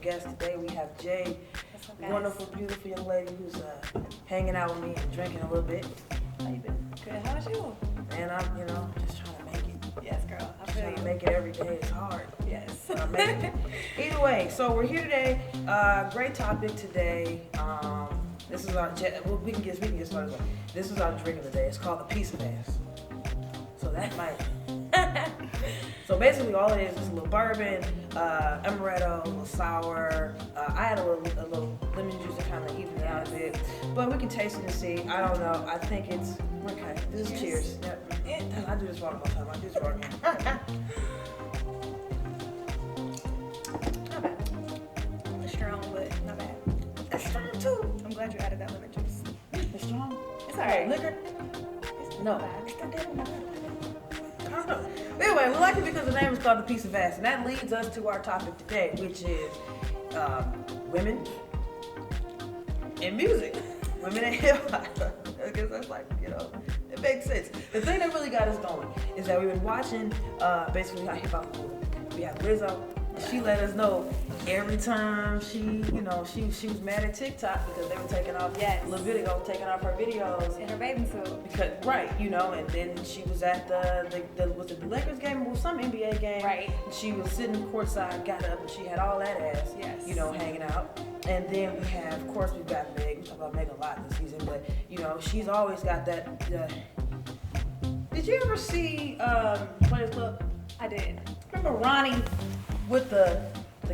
guest today. We have Jade, wonderful, beautiful young lady who's hanging out with me and drinking a little bit. How you been? Good. How about you? Man, I'm, just trying to make it. Yes, girl. I'm trying to make it every day. It's hard. Yes. But I'm making it. Either way, so we're here today. Great topic today. This is our, we can get started. This is our drink of the day. It's called the piece of ass. So that might. So basically all it is a little bourbon, amaretto, a little sour. I had a little lemon juice to kind of even it out a bit. But we can taste it and see. I don't know. I think it's, okay. This is cheers. Yep. I do this wrong all the time. I do this wrong. Not bad. It's strong, but not bad. It's strong too. I'm glad you added that lemon juice. It's strong? It's alright. Liquor? No. It's not that bad. I don't know. Anyway, we like it because the name is called The Piece of Ass, and that leads us to our topic today, which is women and music. Women and hip hop. I guess that's like, it makes sense. The thing that really got us going is that we've been watching basically how hip hop is moving. We have Lizzo. She let us know every time she was mad at TikTok because they were taking off taking off her videos In her bathing suit. because and then she was at the Lakers game or some NBA game. Right. She was sitting courtside, got up, and she had all that ass. Yes. Hanging out. And then we have, of course, we've got Meg. We talk about Meg a lot this season, but she's always got that. Did you ever see Players Club? I did. Remember Ronnie with the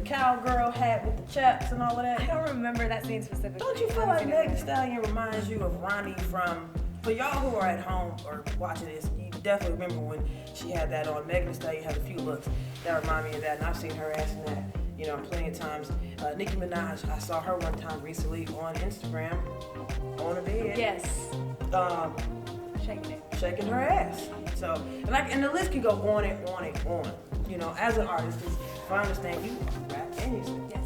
cowgirl hat with the chaps and all of that? I don't remember that scene specifically. Don't you feel like Meg Thee Stallion reminds you of Ronnie from, for y'all who are at home or watching this, you definitely remember when she had that on. Meg Thee Stallion had a few looks that remind me of that, and I've seen her ass in that, plenty of times. Nicki Minaj, I saw her one time recently on Instagram, on a bed. Yes. Shaking her ass. So, and the list can go on and on and on. As an artist, if I understand you rap and you sing. Yes.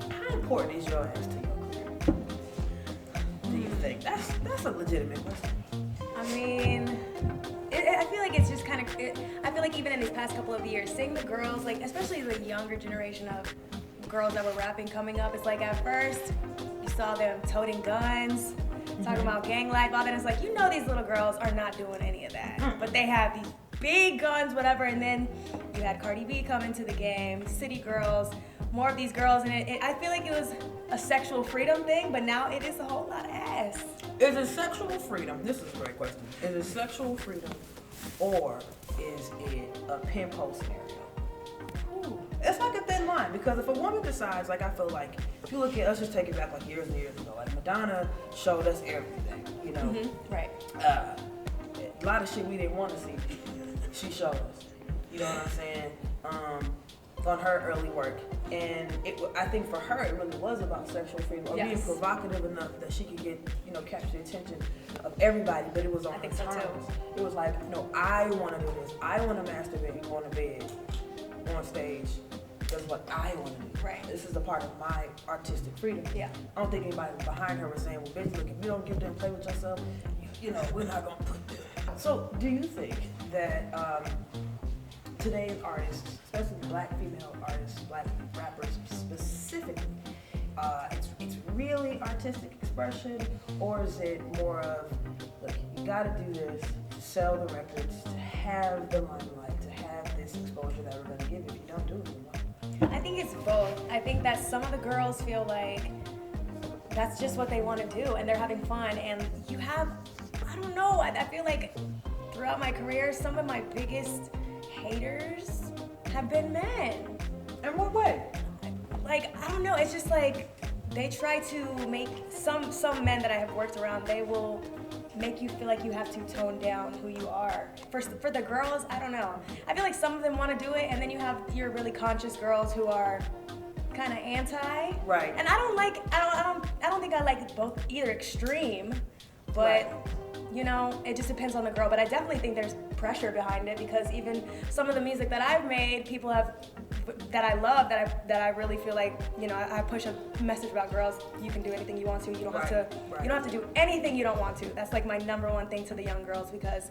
How important is your ass to your career? Do you think? That's a legitimate question. I mean, I feel like it's just kind of. I feel like even in these past couple of years, seeing the girls, like especially the younger generation of girls that were rapping coming up, it's like at first you saw them toting guns, talking about gang life, all that. It's like these little girls are not doing any of that, but they have these big guns, whatever. And then you had Cardi B come into the game, City Girls, more of these girls, and I feel like it was a sexual freedom thing, but now it is a whole lot of ass. Is it sexual freedom? This is a great question. Is it sexual freedom, or is it a pimpo scenario? Ooh. It's like a thin line, because if a woman decides, like I feel like, if you look at, let's just take it back like years and years ago, like Madonna showed us everything, Right. A lot of shit we didn't want to see, she showed us. You know what I'm saying? On her early work. And I think for her, it really was about sexual freedom, or being provocative enough that she could get, capture the attention of everybody, but it was on her terms. So too. It was like, I want to do this. I want to masturbate on a bed, on stage. That's what I want to do. Right. This is a part of my artistic freedom. Yeah. I don't think anybody behind her was saying, well, bitch, look, if you don't get there and play with yourself, we're not going to put this. So, do you think that today's artists, especially black female artists, black rappers specifically, it's really artistic expression, or is it more of, look, you got to do this to sell the records, to have the limelight, to have this exposure that we're going to give you? If you don't do it, you won't. I think it's both. I think that some of the girls feel like that's just what they want to do and they're having fun. And you have, I don't know, I feel like throughout my career, some of my biggest haters have been men. In what way? Like, I don't know, it's just like they try to make some men that I have worked around, they will make you feel like you have to tone down who you are. For the girls, I don't know. I feel like some of them want to do it, and then you have your really conscious girls who are kind of anti. Right. And I don't think I like both either extreme, but right. It just depends on the girl. But I definitely think there's pressure behind it, because even some of the music that I've made, people have that I love, that I really feel like, I push a message about girls. You can do anything you want to. You don't have to. Right. You don't have to do anything you don't want to. That's like my number one thing to the young girls, because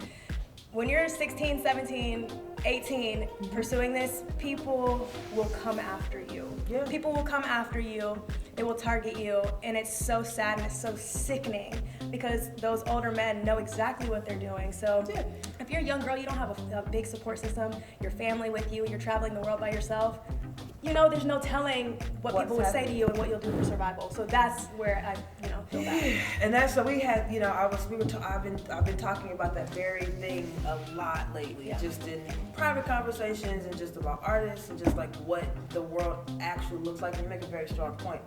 when you're 16, 17, 18, pursuing this, people will come after you. Yeah. People will come after you. They will target you, and it's so sad and it's so sickening because those older men know exactly what they're doing. So if you're a young girl, you don't have a big support system, your family with you, you're traveling the world by yourself, you know, there's no telling what people would say to you and what you'll do for survival. So that's where I, feel bad. And that's so we had, I've been talking about that very thing a lot lately, just in private conversations and just about artists and just like what the world actually looks like. And you make a very strong point.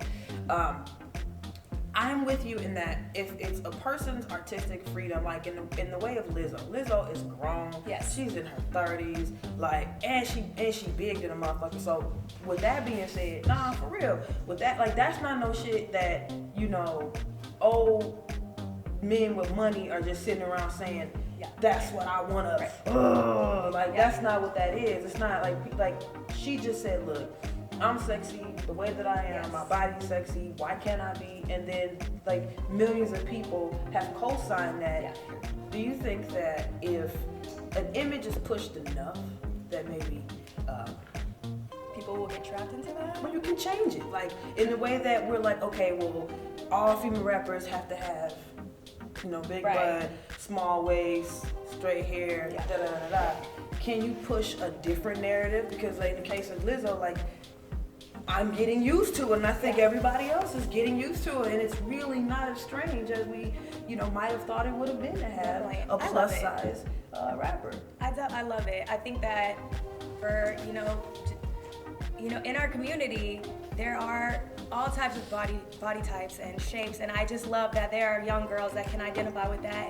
I'm with you in that if it's a person's artistic freedom, like in the way of Lizzo. Lizzo is grown. Yes. She's in her 30s, like, and she big than a motherfucker. So with that being said, nah, for real. With that, like, that's not no shit that, old men with money are just sitting around saying, that's what I wanna. That's not what that is. It's not like she just said, look, I'm sexy the way that I am, my body's sexy, why can't I be? And then like millions of people have co-signed that. Do you think that if an image is pushed enough that maybe people will get trapped into that? Well, you can change it. Like in the way that we're like, okay, well, all female rappers have to have, big butt, small waist, straight hair, da da da da. Can you push a different narrative? Because like in the case of Lizzo, like I'm getting used to it, and I think everybody else is getting used to it, and it's really not as strange as we, might have thought it would have been to have a plus size rapper. I love it. I think that for in our community there are all types of body types and shapes, and I just love that there are young girls that can identify with that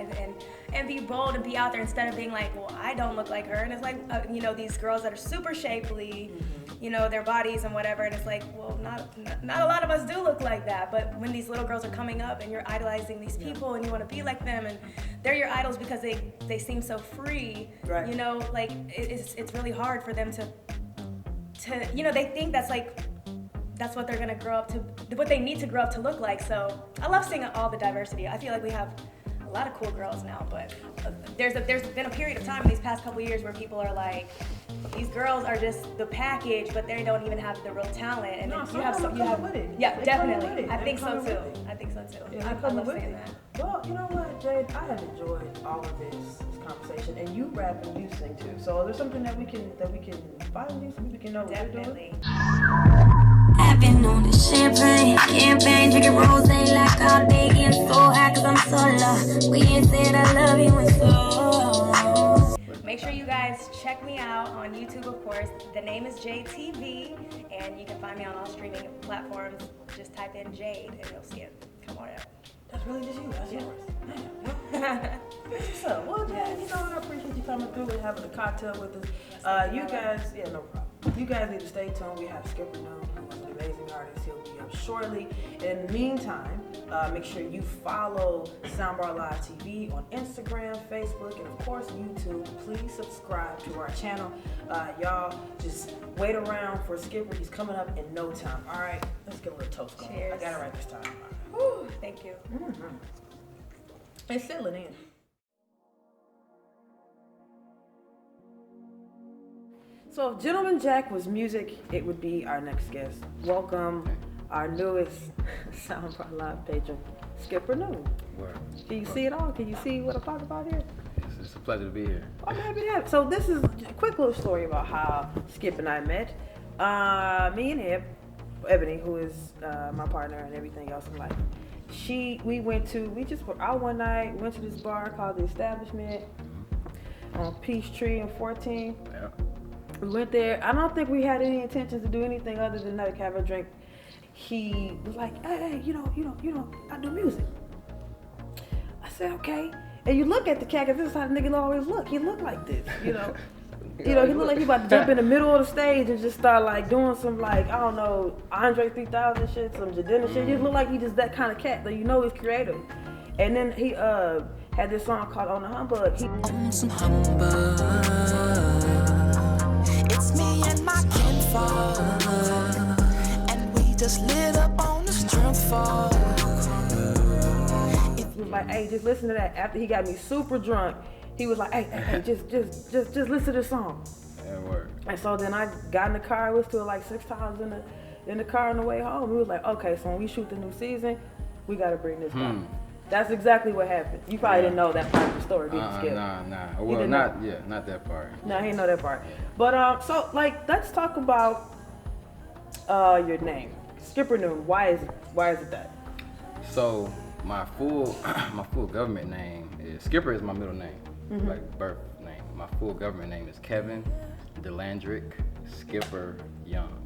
and be bold and be out there instead of being like, well, I don't look like her. And it's like these girls that are super shapely, their bodies and whatever, and it's like, well, not a lot of us do look like that. But when these little girls are coming up and you're idolizing these people and you want to be like them, and they're your idols because they seem so free, right. It's really hard for them to they think that's what they're gonna grow up to, what they need to grow up to look like. So I love seeing all the diversity. I feel like we have a lot of cool girls now, but there's been a period of time in these past couple years where people are like, these girls are just the package, but they don't even have the real talent. And no, you have with it. Yeah, they definitely. I they think so too. Yeah, I love saying that. Well, you know what, Jade? I have enjoyed all of this conversation, and you rap and you sing too. So is there something that we can find you so we can know what you're doing? I've been on the champagne campaign, drinking rosé like all day, getting so high 'cause I'm so low. We ain't said I love you in so long. Make sure you guys check me out on YouTube, of course. The name is Jade TV, and you can find me on all streaming platforms. Just type in Jade, and you'll see it. Come on out. That's really just you. That's yours. What's up? Well, Jade, I appreciate you coming through and having a cocktail with us. You guys, no problem. You guys need to stay tuned. We have Skipper Noon, who's an amazing artist. He'll be up shortly. In the meantime, make sure you follow Soundbar Live TV on Instagram, Facebook, and of course YouTube. Please subscribe to our channel. Y'all just wait around for Skipper. He's coming up in no time. All right, let's get a little toast going. Cheers. I got it right this time. Woo, thank you. Mm-hmm. It's settling in. So if Gentleman Jack was music, it would be our next guest. Welcome our newest Soundbar Live patron, Skipper Noon. Word. Can you see it all? Can you see what I'm talking about here? It's a pleasure to be here. I'm happy to have it. So this is a quick little story about how Skip and I met. Me and Ebony, who is my partner and everything else in life. We just were out one night, went to this bar called The Establishment on Peachtree and 14. Yeah. We went there. I don't think we had any intentions to do anything other than have a drink. He was like, hey, I do music. I said, okay. And you look at the cat, 'cause this is how the nigga always look. He looked like this, he looked like he about to jump in the middle of the stage and just start doing some Andre 3000 shit, some Jadena shit. He just looked like he just that kind of cat, he's creative. And then he had this song called On the Humbug. On some humbug, it's me and my kinfolk, and we just lit up on the strength fall. He was like, hey, just listen to that. After he got me super drunk, he was like, hey, just listen to this song. That worked. And so then I got in the car, I listened to it like 6 times in the car on the way home. We was like, okay, so when we shoot the new season, we gotta bring this guy. That's exactly what happened. You probably didn't know that part of the story, did you, Skip? Nah. Well, not that part. No, he didn't know that part. But so like, let's talk about your name, Skipper Noon. Why is it that? So my full government name is Skipper is my middle name, like birth name. My full government name is Kevin DeLandrick Skipper Young.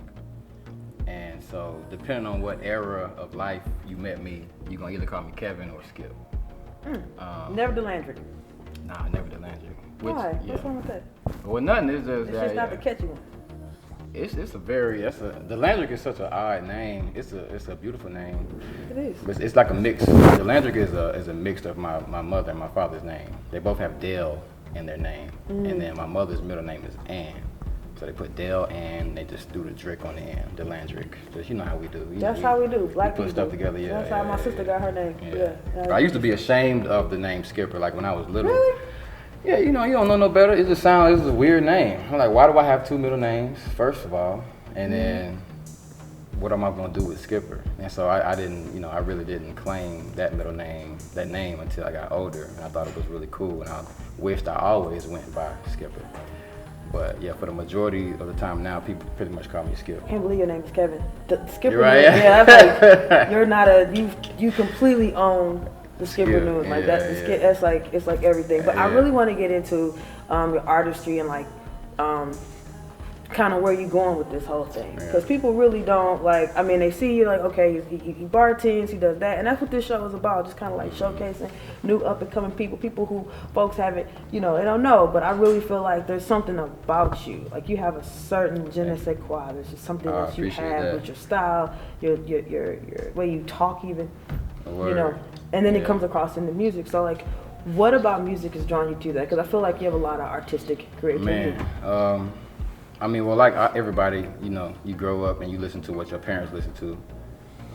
And so, depending on what era of life you met me, you're gonna either call me Kevin or Skip. Never DeLandrick. Nah, never DeLandrick. Why? What's wrong with that? Well, nothing. It's just It's just not the catchy one. DeLandrick is such an odd name. It's a beautiful name. It is. It's like a mix. DeLandrick is a mix of my mother and my father's name. They both have Dale in their name, and then my mother's middle name is Ann. So they put Dale and they just threw the Drick on the end, DeLandrick. Just, you know how we do. That's how we do. Black we put people. stuff together, yeah. That's how my sister got her name. Yeah. I used to be ashamed of the name Skipper, like when I was little. Really? Yeah, you know, you don't know no better. It just sounds, it's a weird name. I'm like, why do I have 2 middle names, first of all? And then, what am I gonna do with Skipper? And so I didn't, you know, I really didn't claim that name until I got older. And I thought it was really cool, and I wished I always went by Skipper. But yeah, for the majority of the time now, people pretty much call me Skip. I can't believe your name is Kevin. Skipper. You're right. Yeah, that's like, you're not you completely own the Skipper News. Like that's like, it's like everything. But I really want to get into your artistry and like kind of where you going with this whole thing, because people really don't like. I mean, they see you like, okay, he bartends, he does that, and that's what this show is about. Just kind of like showcasing new up and coming people who folks haven't, you know, they don't know. But I really feel like there's something about you. Like you have a certain je ne sais quoi. There's just something that you have with your style, your way you talk, even, you know. And then it comes across in the music. So like, what about music is drawing you to that? Because I feel like you have a lot of artistic creativity. Man, I mean, well, like everybody, you know, you grow up and you listen to what your parents listen to.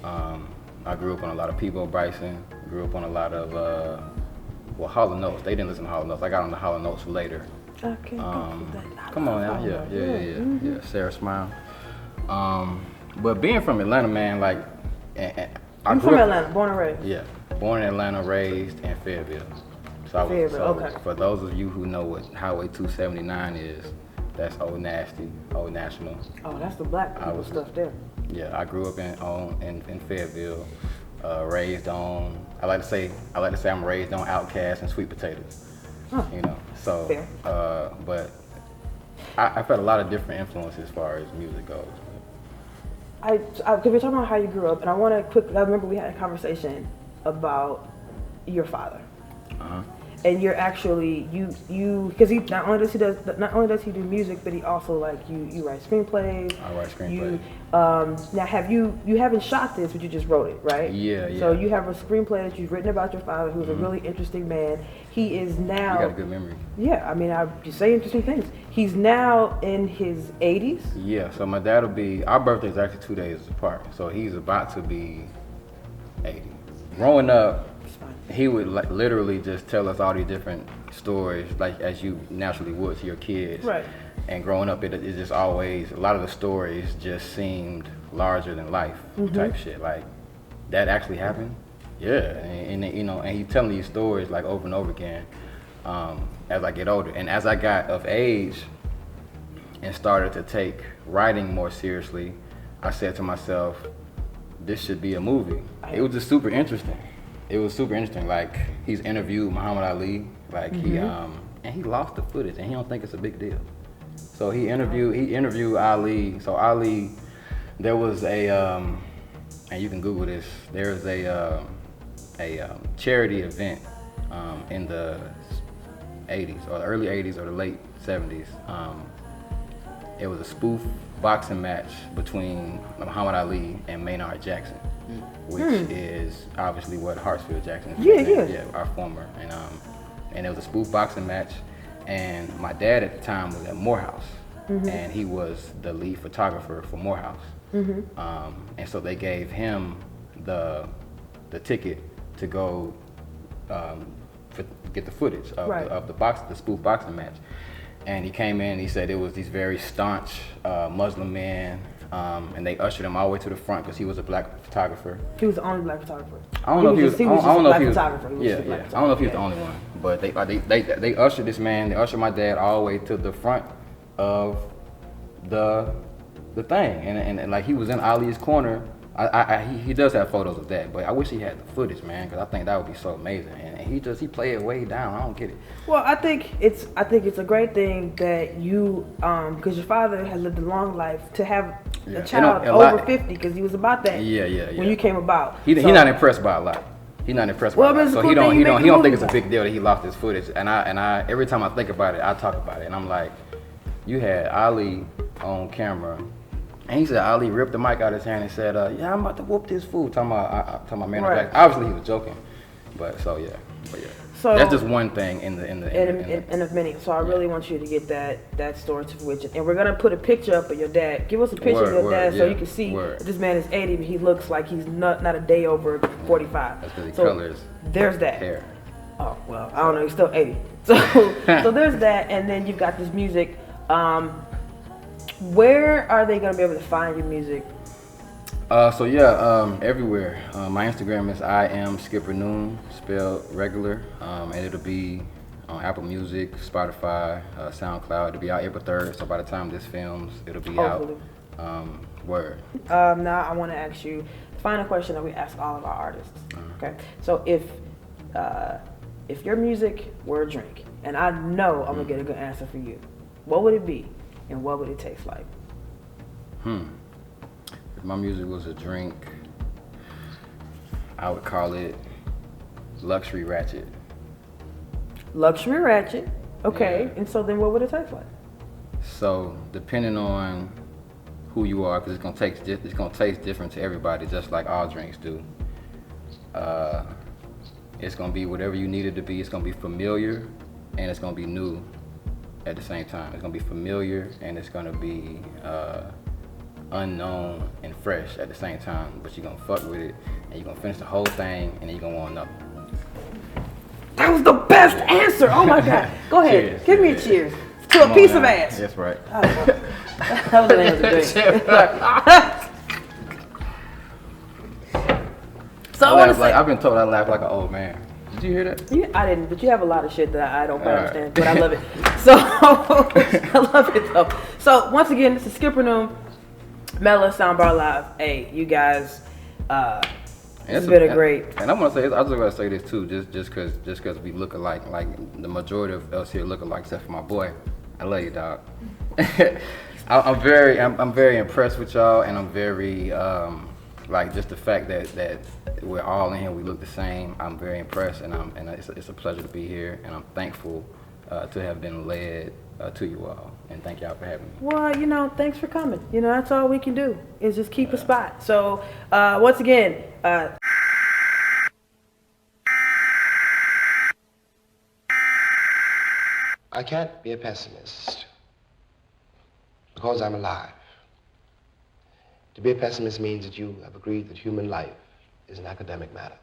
I grew up on a lot of Peabo Bryson, grew up on a lot of, Hall & Oates. They didn't listen to Hall & Oates. I got on the Hall & Oates later. Okay, come on now, yeah, Sarah Smile. But being from Atlanta, man, like, I'm from Atlanta, born and raised. Yeah, born in Atlanta, raised in Fayetteville. For those of you who know what Highway 279 is, that's Old Nasty, Old National. Oh, that's the black people stuff there. Yeah, I grew up in Fayetteville, raised on. I like to say I'm raised on Outkast and sweet potatoes. Huh. You know, so. Fair. But I've had a lot of different influences as far as music goes. Because we're talking about how you grew up, and I want to quickly. I remember we had a conversation about your father. And you're actually because he not only does he do music, but he also like you write screenplays. I write screenplays. Now you haven't shot this, but you just wrote it, right? Yeah. So you have a screenplay that you've written about your father, who's a really interesting man. He is now. You got a good memory. Yeah, I mean, you say interesting things. He's now in his 80s. Yeah. So my dad will be. Our birthday's actually 2 days apart. So he's about to be 80. Growing up, he would like literally just tell us all these different stories, like as you naturally would to your kids. Right. And growing up, it just always, a lot of the stories just seemed larger than life type shit. Like, that actually happened? Yeah. And you know, and he's telling these stories like over and over again as I get older. And as I got of age and started to take writing more seriously, I said to myself, this should be a movie. It was just super interesting. It was super interesting. Like, he's interviewed Muhammad Ali. Like, and he lost the footage, and he don't think it's a big deal. So he interviewed Ali. So Ali, there was a, and you can Google this. There's a charity event in the 80s, or the early 80s, or the late 70s. It was a spoof boxing match between Muhammad Ali and Maynard Jackson, which is obviously what Hartsfield Jackson is. Yeah, our former. And it was a spoof boxing match, and my dad at the time was at Morehouse, and he was the lead photographer for Morehouse. And so they gave him the ticket to go get the footage of, Right. the spoof boxing match. And he came in and he said it was these very staunch Muslim men, and they ushered him all the way to the front because he was a black photographer. He was the only black photographer. I don't know if he was. I don't know if he was. Photographer. Yeah. I don't know if he was the only one, but they ushered this man. They ushered my dad all the way to the front of the thing, and like he was in Ali's corner. He does have photos of that, but I wish he had the footage, man, because I think that would be so amazing. And he played it way down. I don't get it. Well, I think it's a great thing that you, because your father has lived a long life, to have a child over 50, because he was about that. Yeah. When you came about, He's not impressed by a lot. He's not impressed by a lot. So he don't think it's a big deal that he lost his footage. And I every time I think about it, I talk about it, and I'm like, you had Ali on camera. And he said Ali ripped the mic out of his hand and said, "Yeah, I'm about to whoop this fool." Talking about man. Right. Obviously he was joking, but yeah. So that's just one thing in of many. So I really want you to get that story to fruition, and we're gonna put a picture up of your dad. Give us a picture of your dad so you can see that this man is 80, but he looks like he's not a day over 45. That's because he so colors. There's that. Hair. Oh well, I don't know. He's still 80. So there's that, and then you've got this music. Where are they gonna be able to find your music? Everywhere. My Instagram is I am Skipper Noon, spelled regular, and it'll be on Apple Music, Spotify, SoundCloud. It'll be out April 3rd, so by the time this films, it'll be Hopefully. out. Word. Now I want to ask you the final question that we ask all of our artists. Okay, so if your music were a drink, and I know I'm gonna get a good answer for you, what would it be? And what would it taste like? If my music was a drink, I would call it Luxury Ratchet. Luxury Ratchet. Okay. Yeah. And so then what would it taste like? So depending on who you are, because it's gonna taste different to everybody, just like all drinks do. It's gonna be whatever you need it to be. It's gonna be familiar, and it's gonna be new at the same time. It's gonna be familiar, and it's gonna be unknown and fresh at the same time. But you're gonna fuck with it, and you're gonna finish the whole thing, and then you're gonna want another. That was the best answer. Oh my God. Go ahead. Cheers, Give me a cheers to a piece of ass. That's right. That was the name of the drink. So I want to say, I've been told I laugh like an old man. Did you hear that? Yeah, I didn't, but you have a lot of shit that I don't quite understand, but I love it. So I love it though. So once again, this is Skipper Noon, Mela, Soundbar Live. Hey, you guys, it's been a great. And I want to say, I was going to say this too, just because we look alike, like the majority of us here look alike, except for my boy. I love you, dog. I'm very impressed with y'all, and I'm very like just the fact that we're all in here, we look the same. I'm very impressed, and it's a pleasure to be here, and I'm thankful to have been led to you all, and thank y'all for having me. Well, thanks for coming. That's all we can do is just keep a spot. So once again, I can't be a pessimist because I'm alive. To be a pessimist means that you have agreed that human life is an academic matter.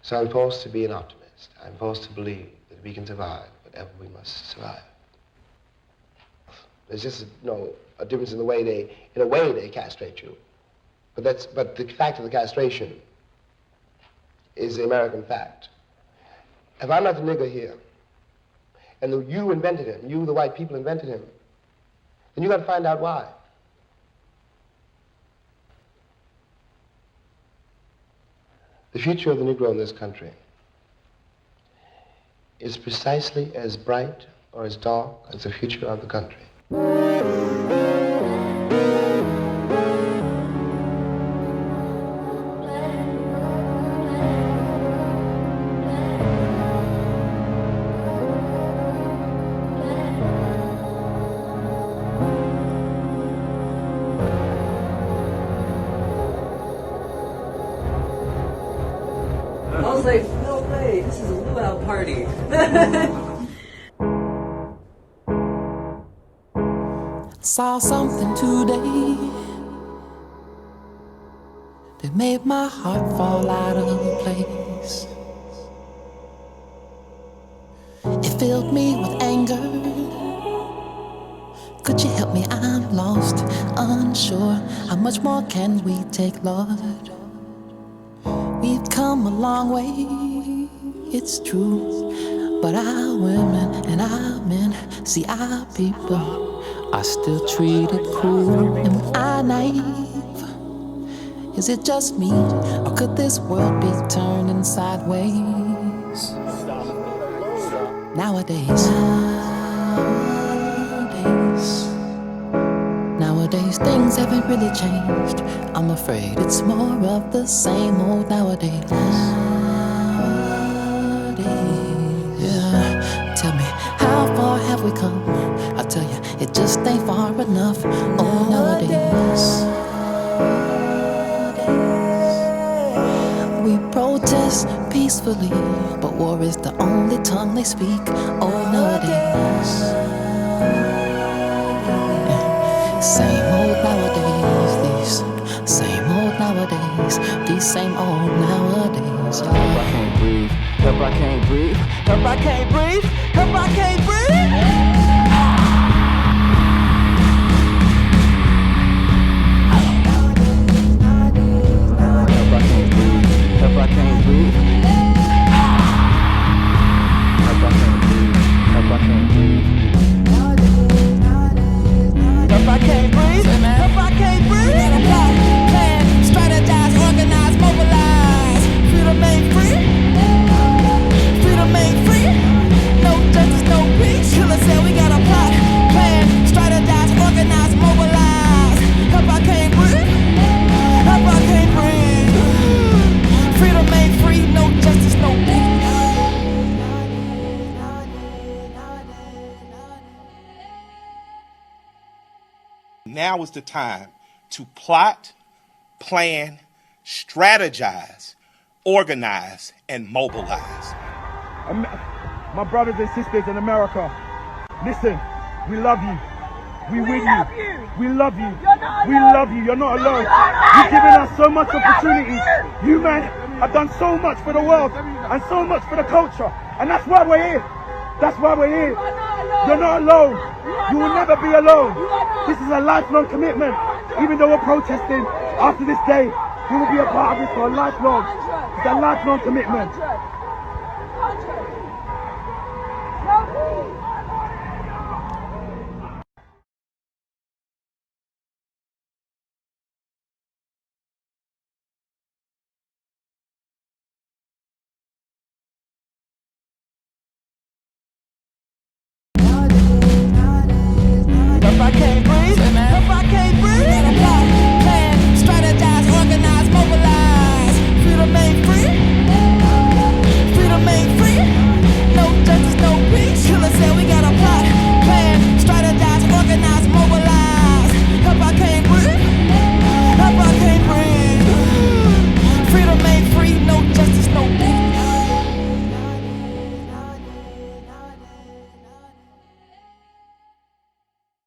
So I'm forced to be an optimist. I'm forced to believe that we can survive whatever we must survive. There's just a difference in the way they castrate you. But the fact of the castration is the American fact. If I'm not the nigger here, and you invented him, you, the white people, invented him, then you got to find out why. The future of the Negro in this country is precisely as bright or as dark as the future of the country. I was like, no way, this is a luau party. Saw something today that made my heart fall out of place. filled me with anger. Could you help me? I'm lost, unsure. How much more can we take, Lord? We've come a long way, it's true. But our women and our men, see our people are still treated cruel. Am I naive? Is it just me? Or could this world be turning sideways? Nowadays things haven't really changed. I'm afraid it's more of the same old nowadays. Yeah, tell me, how far have we come? I tell you, it just ain't far enough. Oh, nowadays we protest peacefully, but war is the only tongue they speak. Oh, nowadays, same old nowadays, these same old nowadays, these same old nowadays. Help, I can't breathe. Help, I can't breathe. Help, I can't breathe. Help, I can't breathe. Help, I can't breathe. Help, I can't breathe. Help, I can't breathe. Help, I can't breathe. Help, I can't breathe. We gotta plot, plan, strategize, organize, mobilize. Freedom ain't free. Freedom ain't free. No justice, no peace. Killer said we gotta plot, plan, strategize, organize, mobilize. Help, I can't breathe. Help, I can't breathe. Freedom ain't free, no justice, no peace. Now is the time to plot, plan, strategize, organize, and mobilize. My brothers and sisters in America, listen, we love you. We with you. We love you. We love you. You're not alone. You've given us so much opportunity. You man have done so much for the world and so much for the culture. And that's why we're here. That's why we're here. You're not alone. You will never be alone. This is a lifelong commitment. Even though we're protesting after this day, we will be a part of this for a lifelong. It's a lifelong commitment.